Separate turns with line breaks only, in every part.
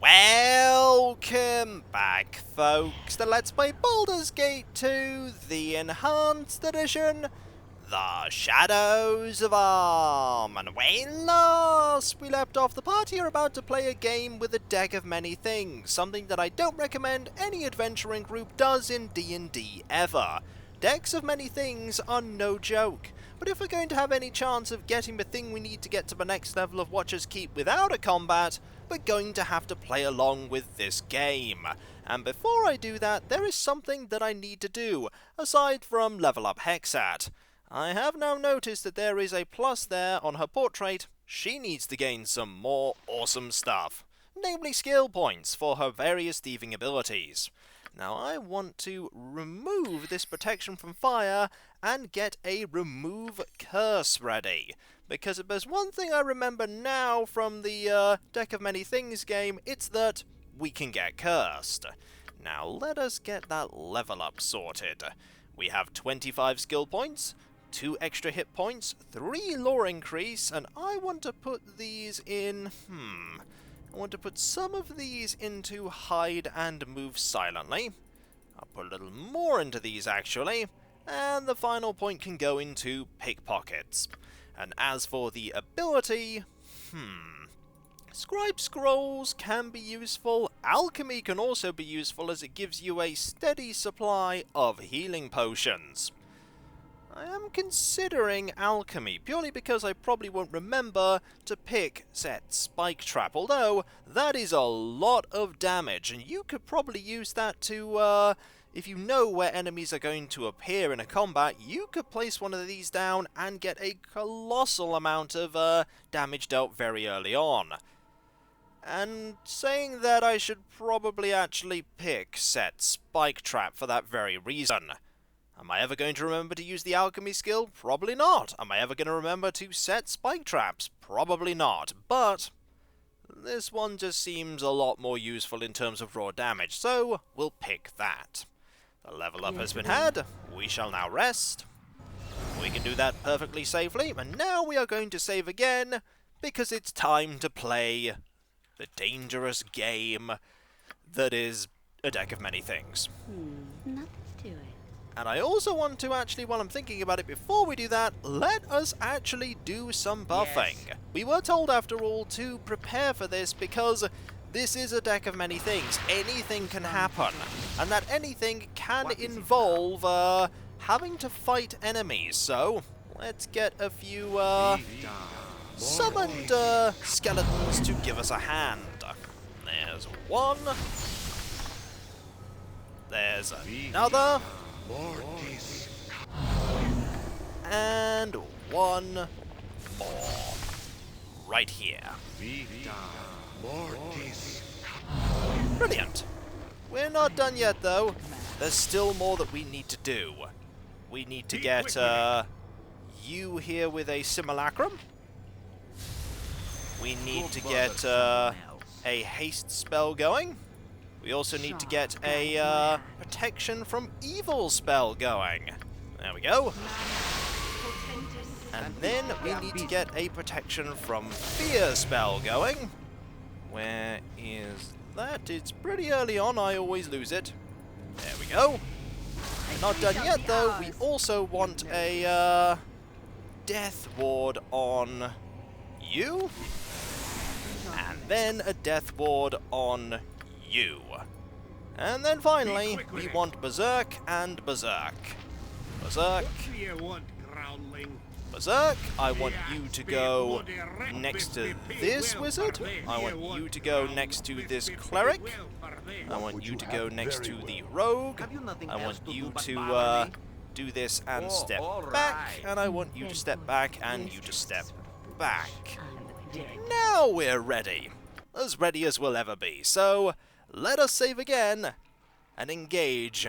Welcome back, folks, to Let's Play Baldur's Gate 2, the Enhanced Edition, The Shadows of Arm. And when last we left off, the party are about to play a game with a deck of many things, something that I don't recommend any adventuring group does in D&D ever. Decks of many things are no joke, but if we're going to have any chance of getting the thing we need to get to the next level of Watcher's Keep without a combat, we're going to have to play along with this game. And before I do that, there is something that I need to do, aside from level up Hexat. I have now noticed that there is a plus there on her portrait. She needs to gain some more awesome stuff, namely skill points for her various thieving abilities. Now I want to remove this protection from fire and get a remove curse ready. Because if there's one thing I remember now from the Deck of Many Things game, it's that we can get cursed. Now let us get that level up sorted. We have 25 skill points, 2 extra hit points, 3 lore increase, and I want to put these in... I want to put some of these into hide and move silently. I'll put a little more into these actually, and the final point can go into pickpockets. And as for the ability, Scribe Scrolls can be useful. Alchemy can also be useful as it gives you a steady supply of healing potions. I am considering Alchemy, purely because I probably won't remember to pick set Spike Trap, although that is a lot of damage, and you could probably use that to, if you know where enemies are going to appear in a combat, you could place one of these down and get a colossal amount of damage dealt very early on. And saying that, I should probably actually pick set Spike Trap for that very reason. Am I ever going to remember to use the alchemy skill? Probably not. Am I ever going to remember to set spike traps? Probably not. But this one just seems a lot more useful in terms of raw damage, so we'll pick that. The level up has been had. We shall now rest. We can do that perfectly safely, and now we are going to save again, because it's time to play the dangerous game that is a deck of many things.
Nothing to it.
And I also want to actually, while I'm thinking about it, before we do that, let us actually do some buffing. Yes. We were told, after all, to prepare for this because this is a deck of many things. Anything can happen. And that anything can involve having to fight enemies. So, let's get a few summoned skeletons to give us a hand. There's one. There's another. And one more. Right here. Brilliant. We're not done yet, though. There's still more that we need to do. We need to get you here with a simulacrum. We need to get a haste spell going. We also need to get a protection from evil spell going. There we go. And then we need to get a protection from fear spell going. Where is that? It's pretty early on, I always lose it. There we go. We're not done yet though, we also want a death ward on you. And then a death ward on you. And then finally, we want Berserk and Berserk. Berserk. Berserk, I want you to go next to this wizard. I want you to go next to this cleric. I want you to go next to the rogue. I want you to do this and step back. And I want you to step back and you to step back. Now we're ready. As ready as we'll ever be. So, let us save again and engage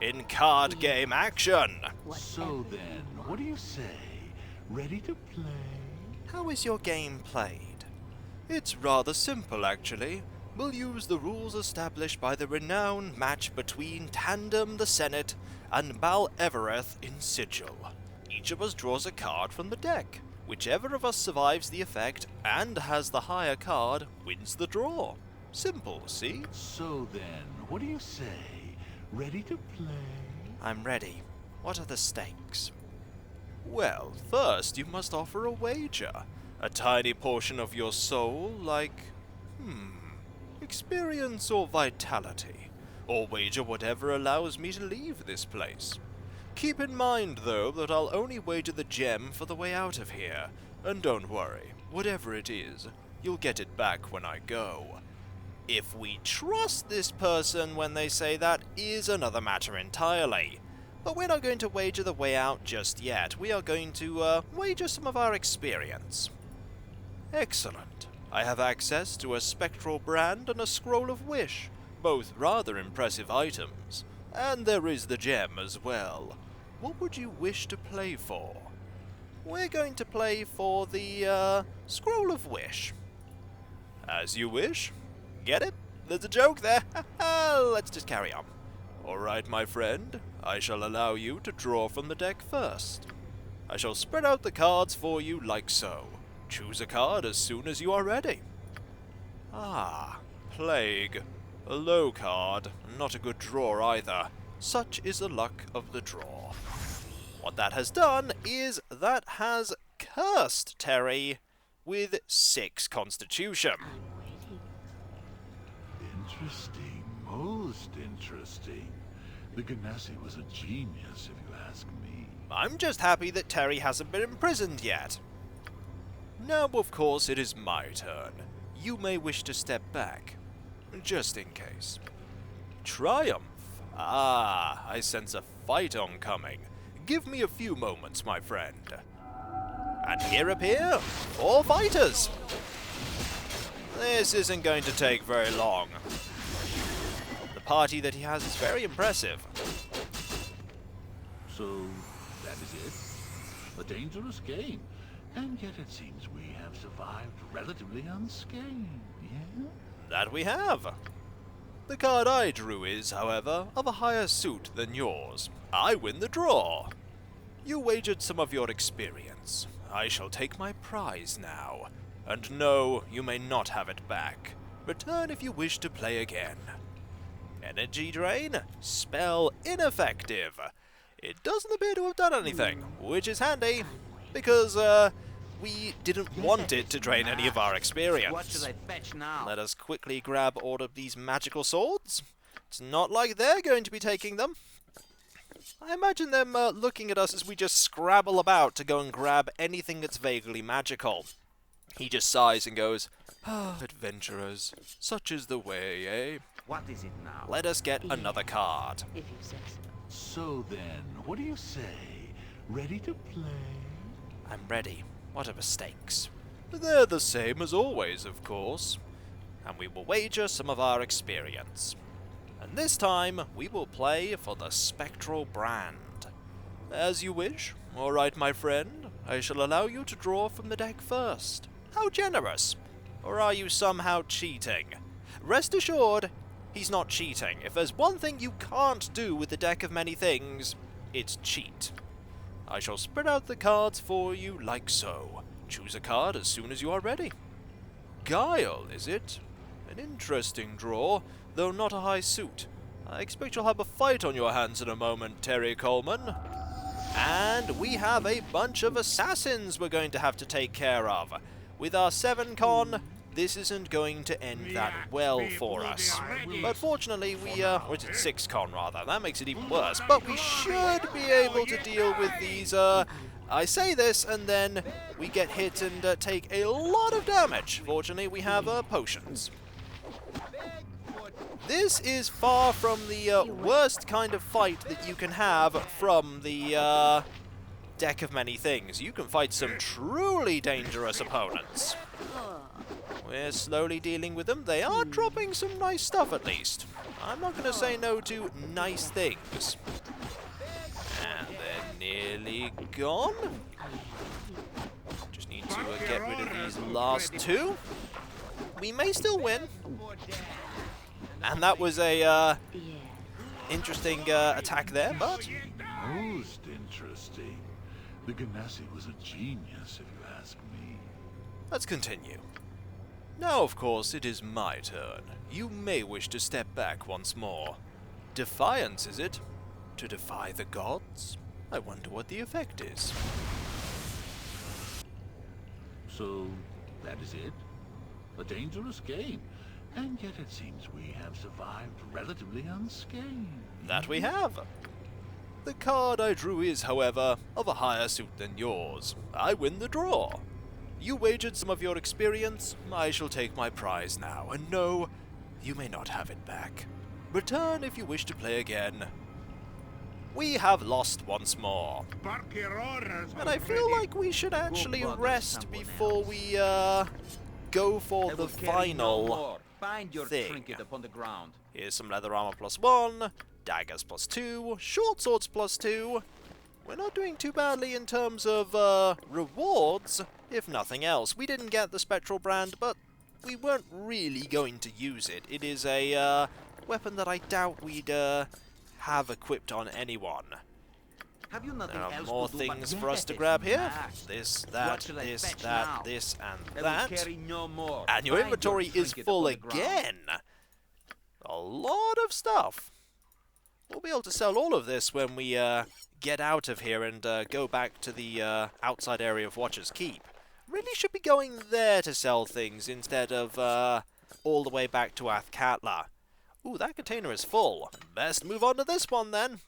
in card game action.
So then, what do you say? Ready to play?
How is your game played? It's rather simple, actually. We'll use the rules established by the renowned match between Tandem the Senate and Bal Evereth in Sigil. Each of us draws a card from the deck. Whichever of us survives the effect and has the higher card wins the draw. Simple, see?
So then, what do you say? Ready to play?
I'm ready. What are the stakes? Well, first you must offer a wager. A tiny portion of your soul, like, experience or vitality. Or wager whatever allows me to leave this place. Keep in mind, though, that I'll only wager the gem for the way out of here. And don't worry, whatever it is, you'll get it back when I go. If we trust this person when they say that is another matter entirely. But we're not going to wager the way out just yet. We are going to wager some of our experience. Excellent. I have access to a spectral brand and a scroll of wish, both rather impressive items. And there is the gem as well. What would you wish to play for? We're going to play for the scroll of wish. As you wish. Get it? There's a joke there. Let's just carry on. Alright, my friend. I shall allow you to draw from the deck first. I shall spread out the cards for you like so. Choose a card as soon as you are ready. Ah, Plague. A low card. Not a good draw either. Such is the luck of the draw. What that has done is that has cursed Terry with 6 constitution.
Interesting, most interesting. The Ganassi was a genius, if you ask me.
I'm just happy that Terry hasn't been imprisoned yet. Now, of course, it is my turn. You may wish to step back, just in case. Triumph. Ah, I sense a fight oncoming. Give me a few moments, my friend. And here appear 4 fighters. This isn't going to take very long. The party that he has is very impressive.
So, that is it? A dangerous game. And yet it seems we have survived relatively unscathed, yeah?
That we have. The card I drew is, however, of a higher suit than yours. I win the draw. You wagered some of your experience. I shall take my prize now. And no, you may not have it back. Return if you wish to play again. Energy drain, spell ineffective. It doesn't appear to have done anything, which is handy, because, we didn't want it to drain any of our experience.
What should I fetch now?
Let us quickly grab all of these magical swords. It's not like they're going to be taking them. I imagine them looking at us as we just scrabble about to go and grab anything that's vaguely magical. He just sighs and goes, "Ah, adventurers, such is the way, eh?
What is it now?
Let us get another card."
If you say so.
So then, what do you say? Ready to play?
I'm ready. What are the stakes? They're the same as always, of course. And we will wager some of our experience. And this time, we will play for the spectral brand. As you wish. All right, my friend. I shall allow you to draw from the deck first. How generous! Or are you somehow cheating? Rest assured, he's not cheating. If there's one thing you can't do with the deck of many things, it's cheat. I shall spread out the cards for you like so. Choose a card as soon as you are ready. Guile, is it? An interesting draw, though not a high suit. I expect you'll have a fight on your hands in a moment, Terry Coleman. And we have a bunch of assassins we're going to have to take care of. With our 7 con, this isn't going to end that well for us. But fortunately, or is it 6 con rather? That makes it even worse. But we should be able to deal with these, I say this, and then we get hit and take a lot of damage. Fortunately, we have potions. This is far from the worst kind of fight that you can have from the deck of many things. You can fight some truly dangerous opponents. We're slowly dealing with them. They are dropping some nice stuff at least. I'm not going to say no to nice things. And they're nearly gone. Just need to get rid of these last 2. We may still win. And that was a interesting attack there, but
Most interesting. The Ganassi was a genius, if you ask me.
let's continue. Now, of course, it is my turn. You may wish to step back once more. Defiance, is it? To defy the gods? I wonder what the effect is.
So, that is it? A dangerous game. And yet it seems we have survived relatively unscathed.
That we have. The card I drew is, however, of a higher suit than yours. I win the draw. You wagered some of your experience. I shall take my prize now, and no, you may not have it back. Return if you wish to play again. We have lost once more. And I feel like we should actually rest before we, go for the final
Find your
thing.
trinket upon the ground.
Here's some leather armor +1, daggers +2, short swords +2. We're not doing too badly in terms of rewards, if nothing else. We didn't get the spectral brand, but we weren't really going to use it. It is a weapon that I doubt we'd have equipped on anyone.
Have you nothing
There are
else
more
to do but
things for us to
yes,
grab here.
Max.
This,
What
that,
shall I
this,
fetch
that,
now?
this, and
I will
that.
carry no more.
And your
Find
inventory is
trinket
full
upon the ground.
again. A lot of stuff. We'll be able to sell all of this when we get out of here and go back to the outside area of Watcher's Keep. Really should be going there to sell things instead of all the way back to Athkatla. Ooh, that container is full. Best move on to this one then.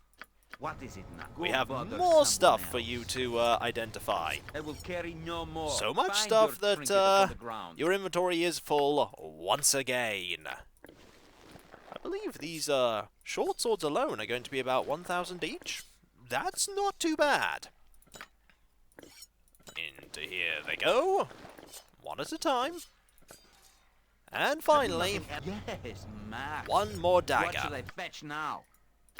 What is it now?
We
Go
have
bother
more
someone
stuff
else.
for you to identify.
I will carry no more.
So much
Find
stuff
your
that
trinket upon the ground.
your inventory is full once again. I believe these short swords alone are going to be about 1,000 each. That's not too bad. Into here they go, one at a time. And finally,
Yes, Max.
one more
What
dagger.
shall I fetch now?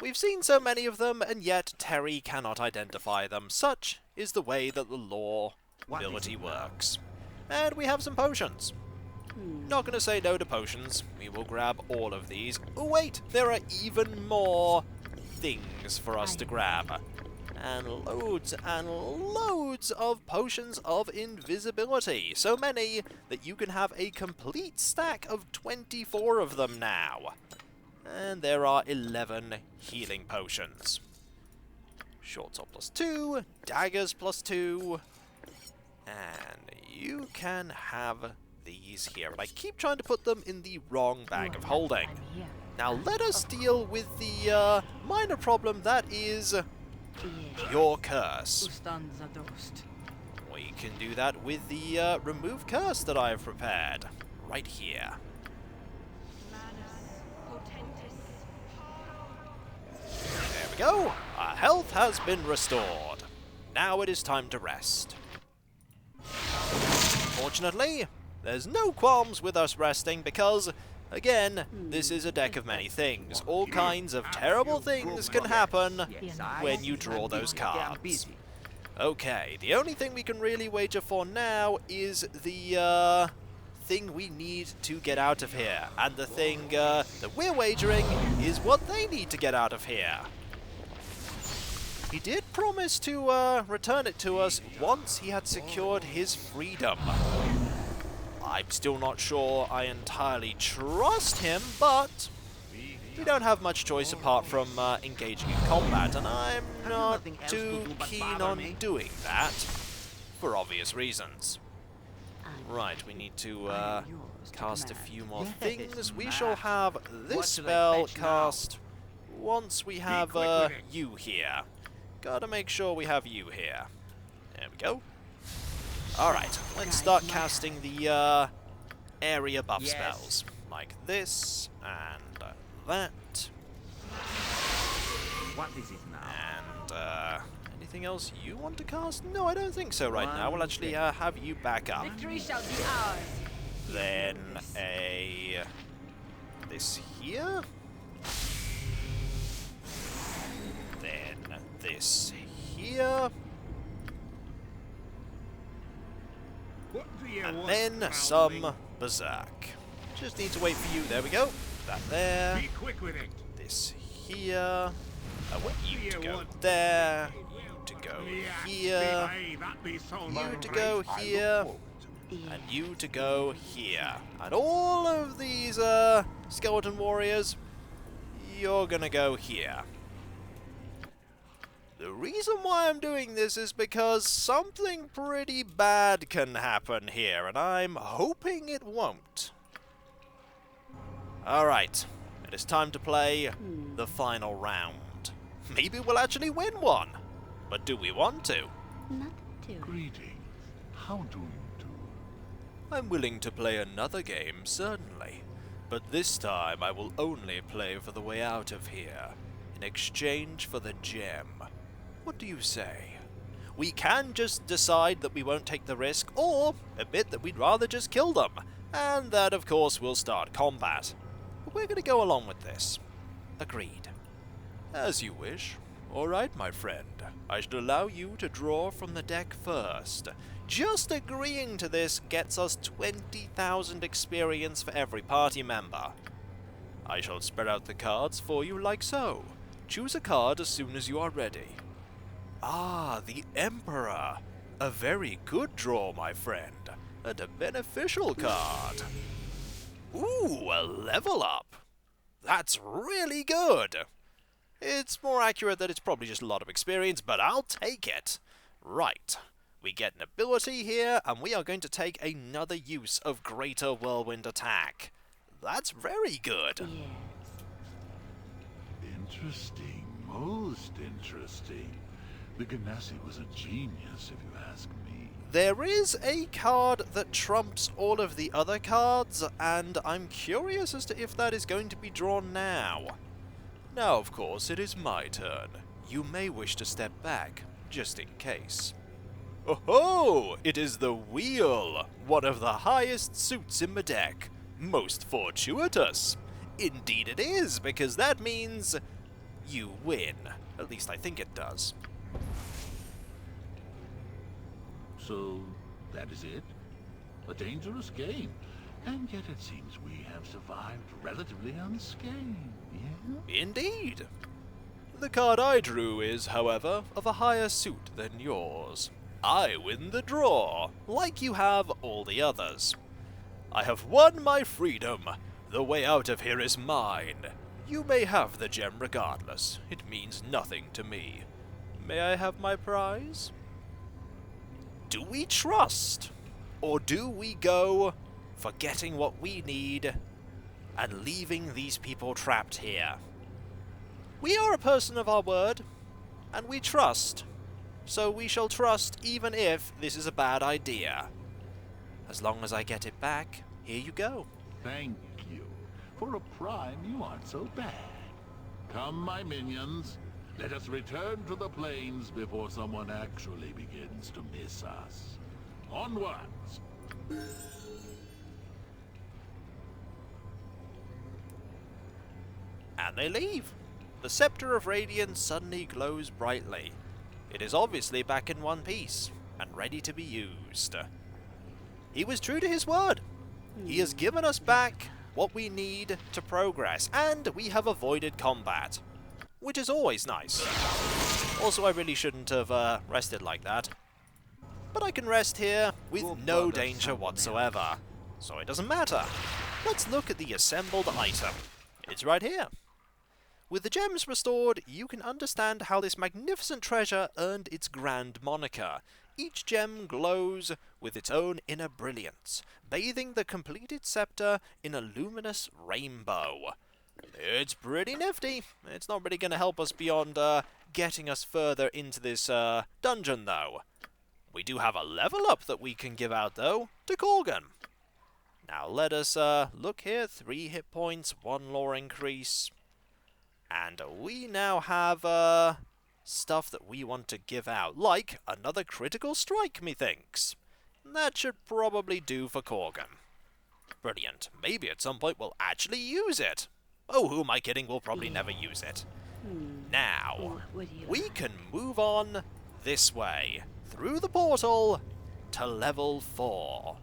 We've seen so many of them, and yet Terry cannot identify them. Such is the way that the law
What is
ability
it now?
works. And we have some potions. Not going to say no to potions. We will grab all of these. Oh wait, there are even more things for us to grab. And loads of potions of invisibility. So many that you can have a complete stack of 24 of them now. And there are 11 healing potions. Short sword +2, daggers +2, and you can have these here. And I keep trying to put them in the wrong bag of holding. Now let us deal with the minor problem that is your curse. We can do that with the remove curse that I have prepared right here. There we go. Our health has been restored. Now it is time to rest. Fortunately, there's no qualms with us resting because, again, this is a deck of many things. All kinds of terrible things can happen
Yes, I
when you
see.
draw
I'm
those
busy. Yeah, I'm
cards.
busy.
Okay, the only thing we can really wager for now is the thing we need to get out of here. And the thing that we're wagering is what they need to get out of here. He did promise to return it to us once he had secured his freedom. I'm still not sure I entirely trust him, but we don't have much choice apart from engaging in combat, and I'm not
nothing else to
too
do but
keen
bother
on
me?
doing that, for obvious reasons. Right, we need to cast a few more
Yes,
things. We
Max.
shall have
What
this
shall I
spell
fetch now?
cast once we have
quick with it.
you here. Gotta make sure we have you here. There we go. Alright, let's start casting the area buff
Yes.
spells. Like this, and that,
What is it now?
and anything else you want to cast? No, I don't think so right now. We'll actually have you back up.
Victory shall be ours.
Then this here. Then this here.
What do you
And
want,
then
foundling?
some berserk. Just need to wait for you. There we go. That there.
Be quick with it.
This here. I want you to
You
go
want-
there. You to go
Yeah,
here.
behave, that be so
You
long
to
right.
go here. and you to go here. And all of these skeleton warriors, you're gonna go here. The reason why I'm doing this is because something pretty bad can happen here, and I'm hoping it won't. Alright, it is time to play the final round. Maybe we'll actually win one, but do we want to?
Not to it.
Greetings. How do you do?
I'm willing to play another game, certainly, but this time I will only play for the way out of here, in exchange for the gem. What do you say? We can just decide that we won't take the risk, or admit that we'd rather just kill them, and that of course will start combat. But we're gonna go along with this. Agreed. As you wish. Alright, my friend. I shall allow you to draw from the deck first. Just agreeing to this gets us 20,000 experience for every party member. I shall spread out the cards for you like so. Choose a card as soon as you are ready. Ah, the Emperor. A very good draw, my friend. And a beneficial card. Ooh, a level up. That's really good. It's more accurate that it's probably just a lot of experience, but I'll take it. Right. We get an ability here, and we are going to take another use of Greater Whirlwind Attack. That's very good.
Yes.
Interesting. Most interesting. The Ganassi was a genius, if you ask me.
There is a card that trumps all of the other cards, and I'm curious as to if that is going to be drawn now. Now, of course, it is my turn. You may wish to step back, just in case. Oh-ho! It is the Wheel, one of the highest suits in the deck. Most fortuitous. Indeed it is, because that means you win. At least I think it does.
So, that is it? A dangerous game. And yet it seems we have survived relatively unscathed, yeah?
Indeed. The card I drew is, however, of a higher suit than yours. I win the draw, like you have all the others. I have won my freedom. The way out of here is mine. You may have the gem regardless. It means nothing to me. May I have my prize? Do we trust? Or do we go for getting what we need and leaving these people trapped here? We are a person of our word, and we trust. So we shall trust even if this is a bad idea. As long as I get it back, here you go.
Thank you. For a prime, you aren't so bad. Come, my minions. Let us return to the plains before someone actually begins to miss us. Onwards!
And they leave. The Scepter of Radiance suddenly glows brightly. It is obviously back in one piece, and ready to be used. He was true to his word. He has given us back what we need to progress, and we have avoided combat, which is always nice. Also, I really shouldn't have rested like that. But I can rest here with no danger whatsoever, so it doesn't matter. Let's look at the assembled item. It's right here. With the gems restored, you can understand how this magnificent treasure earned its grand moniker. Each gem glows with its own inner brilliance, bathing the completed scepter in a luminous rainbow. It's pretty nifty. It's not really going to help us beyond getting us further into this dungeon, though. We do have a level up that we can give out, though, to Corgan. Now let us look here. 3 hit points, 1 lore increase. And we now have stuff that we want to give out, like another critical strike, methinks. That should probably do for Corgan. Brilliant. Maybe at some point we'll actually use it. Oh, who am I kidding? We'll probably never use it. Now,
What would you
we can move on this way, through the portal, to level 4.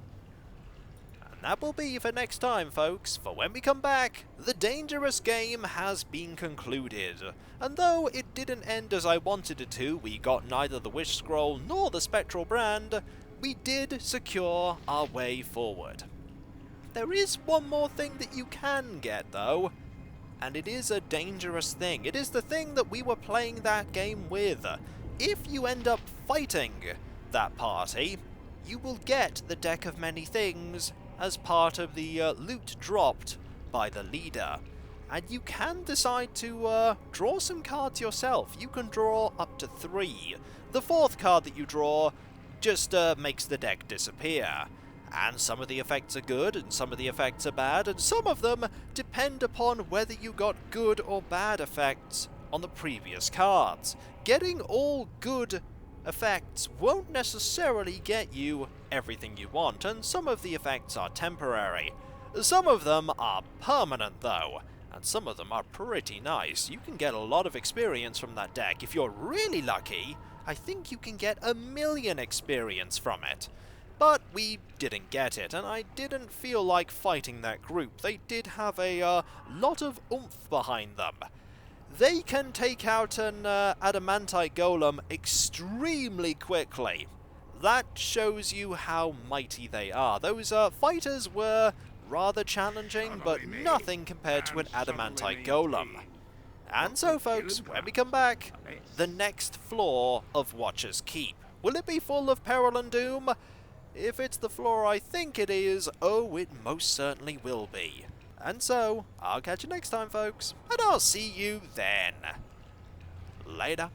And that will be for next time, folks, for when we come back, the dangerous game has been concluded. And though it didn't end as I wanted it to, we got neither the Wish Scroll nor the Spectral Brand, we did secure our way forward. There is one more thing that you can get, though, and it is a dangerous thing. It is the thing that we were playing that game with. If you end up fighting that party, you will get the Deck of Many Things as part of the loot dropped by the leader. And you can decide to draw some cards yourself. You can draw up to 3. The 4th card that you draw just makes the deck disappear. And some of the effects are good, and some of the effects are bad, and some of them depend upon whether you got good or bad effects on the previous cards. Getting all good effects won't necessarily get you everything you want, and some of the effects are temporary. Some of them are permanent, though, and some of them are pretty nice. You can get a lot of experience from that deck. If you're really lucky, I think you can get 1,000,000 experience from it. But we didn't get it, and I didn't feel like fighting that group. They did have a lot of oomph behind them. They can take out an adamantite golem extremely quickly. That shows you how mighty they are. Those fighters were rather challenging, but nothing compared to an adamantite golem. And so, folks, when we come back, the next floor of Watcher's Keep. Will it be full of peril and doom? If it's the floor I think it is, oh, it most certainly will be. And so, I'll catch you next time, folks, and I'll see you then. Later.